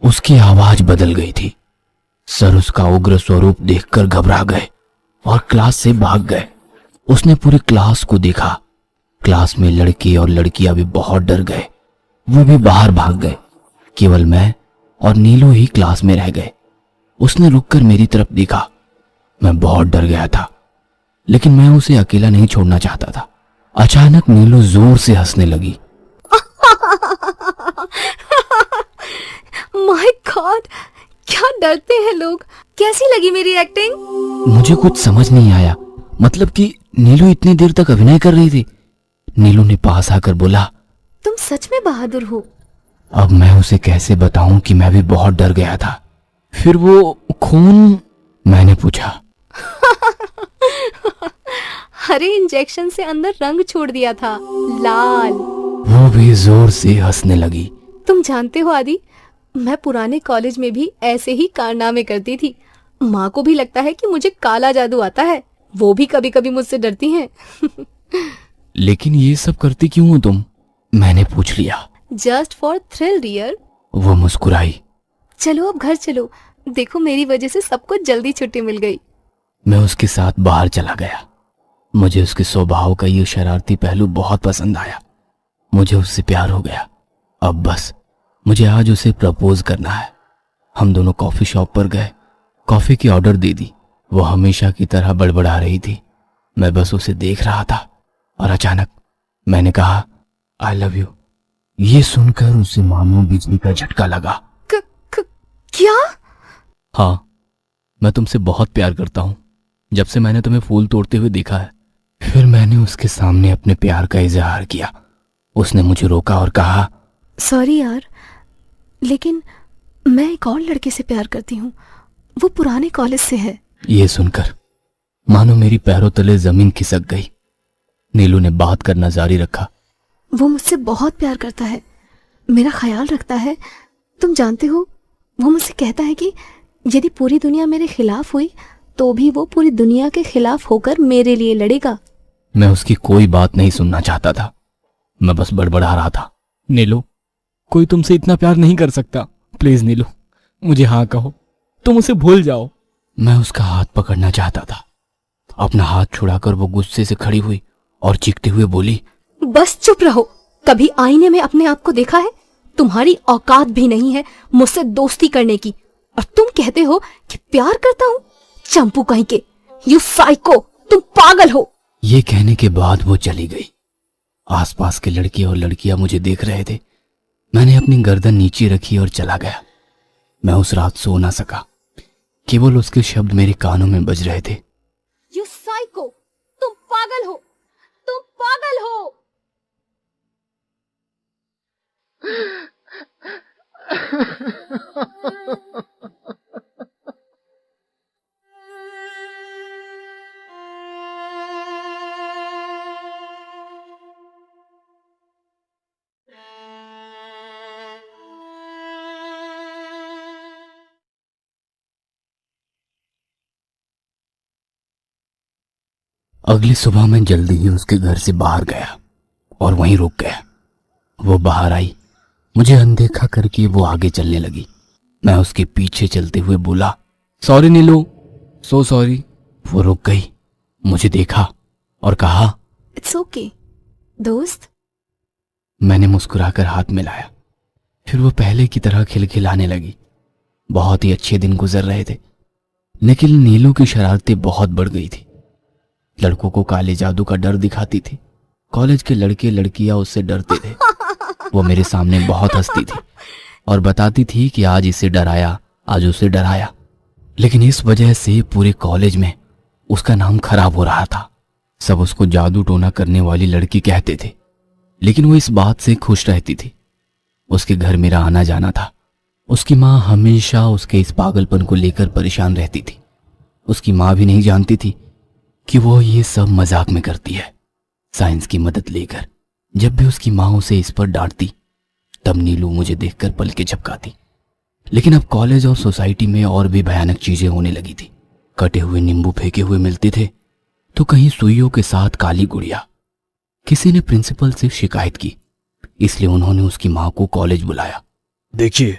उसकी आवाज बदल गई थी। सर उसका उग्र स्वरूप देखकर घबरा गए और क्लास से भाग गए। उसने पूरी क्लास को देखा। क्लास में लड़के और लड़कियां भी बहुत डर गए, वो भी बाहर भाग गए। केवल मैं और नीलू ही क्लास में रह गए। उसने रुककर मेरी तरफ देखा। मैं बहुत डर गया था, लेकिन मैं उसे अकेला नहीं छोड़ना चाहता था। अचानक नीलू जोर से हंसने लगी। माय गॉड, क्या डरते हैं लोग। कैसी लगी मेरी एक्टिंग? मुझे कुछ समझ नहीं आया, मतलब कि नीलू इतनी देर तक अभिनय कर रही थी। नीलू ने पास आकर बोला, तुम सच में बहादुर हो। अब मैं उसे कैसे बताऊं कि मैं भी बहुत डर गया था। फिर वो खून? मैंने पूछा। अरे इंजेक्शन से अंदर रंग छोड़ दिया था, लाल। वो भी जोर से हंसने लगी। तुम जानते हो आदि, मैं पुराने कॉलेज में भी ऐसे ही कारनामे करती थी। माँ को भी लगता है कि मुझे काला जादू आता है। वो भी कभी कभी मुझसे डरती हैं। लेकिन ये सब करती क्यों हो तुम? मैंने पूछ लिया। Just for thrill dear. वो मुस्कुराई। चलो अब घर चलो, देखो मेरी वजह से सबको जल्दी छुट्टी मिल गई। मैं उसके साथ बाहर चला गया। मुझे उसके स्वभाव का ये शरारती पहलू बहुत पसंद आया। मुझे उससे प्यार हो गया। अब बस मुझे आज उसे प्रपोज करना है। हम दोनों कॉफी शॉप पर गए, कॉफी की ऑर्डर दे दी। वो हमेशा की तरह बड़बड़ा रही थी। मैं बस उसे देख रहा था और अचानक मैंने कहा, आई लव यू। ये सुनकर उसे मानो बिजली का झटका लगा। क्या? हाँ, मैं तुमसे बहुत प्यार करता हूँ। जब से मैंने तुम्हें फूल तोड़ते हुए देखा है। फिर मैंने उसके सामने अपने प्यार का इजहार किया। उसने मुझे रोका और कहा, सॉरी यार, लेकिन मैं एक और लड़के से प्यार करती हूँ। वो पुराने कॉलेज से है। ये सुनकर मानो मेरी पैरों तले जमीन खिसक गई। नीलू ने बात करना जारी रखा। वो मुझसे बहुत प्यार करता है, मेरा ख्याल रखता है। तुम जानते हो, वो मुझसे कहता है कि यदि पूरी दुनिया मेरे खिलाफ हुई तो भी वो पूरी दुनिया के खिलाफ होकर मेरे लिए लड़ेगा। मैं उसकी कोई बात नहीं सुनना चाहता था। मैं बस बड़बड़ा रहा था। नीलू, कोई तुमसे इतना प्यार नहीं कर सकता। प्लीज नीलू, मुझे हाँ कहो, तुम उसे भूल जाओ। मैं उसका हाथ पकड़ना चाहता था। अपना हाथ छुड़ाकर वो गुस्से से खड़ी हुई और चीखते हुए बोली, बस चुप रहो। कभी आईने में अपने आप को देखा है? तुम्हारी औकात भी नहीं है मुझसे दोस्ती करने की, और तुम कहते हो कि प्यार करता हूँ। चंपू कहीं के, यू साइको, तुम पागल हो। ये कहने के बाद वो चली गई। आसपास के लड़के और लड़कियां मुझे देख रहे थे। मैंने अपनी गर्दन नीचे रखी और चला गया। मैं उस रात सो ना सका। केवल उसके शब्द मेरे कानों में बज रहे थे। यू साइको, तुम पागल हो, तुम पागल हो। अगली सुबह मैं जल्दी ही उसके घर से बाहर गया और वहीं रुक गया। वो बाहर आई, मुझे अनदेखा करके वो आगे चलने लगी। मैं उसके पीछे चलते हुए बोला, सॉरी नीलू, सो सॉरी। वो रुक गई, मुझे देखा और कहा, इट्स ओके दोस्त। मैंने मुस्कुराकर हाथ मिलाया। फिर वो पहले की तरह खिलखिलाने लगी। बहुत ही अच्छे दिन गुजर रहे थे, लेकिन नीलू की शरारतें बहुत बढ़ गई थी। लड़कों को काले जादू का डर दिखाती थी। कॉलेज के लड़के लड़कियां उससे डरते थे। वो मेरे सामने बहुत हंसती थी और बताती थी कि आज इसे डराया, आज उसे डराया। लेकिन इस वजह से पूरे कॉलेज में उसका नाम खराब हो रहा था। सब उसको जादू टोना करने वाली लड़की कहते थे, लेकिन वो इस बात से खुश रहती थी। उसके घर मेरा आना जाना था। उसकी माँ हमेशा उसके इस पागलपन को लेकर परेशान रहती थी। उसकी माँ भी नहीं जानती थी कि वो ये सब मजाक में करती है, साइंस की मदद लेकर। जब भी उसकी माँ उसे इस पर डांटती, तब नीलू मुझे देखकर पलकें झपकाती। लेकिन अब कॉलेज और सोसाइटी में और भी भयानक चीजें होने लगी थी। कटे हुए नींबू फेंके हुए मिलते थे, तो कहीं सुइयों के साथ काली गुड़िया। किसी ने प्रिंसिपल से शिकायत की, इसलिए उन्होंने उसकी माँ को कॉलेज बुलाया। देखिए,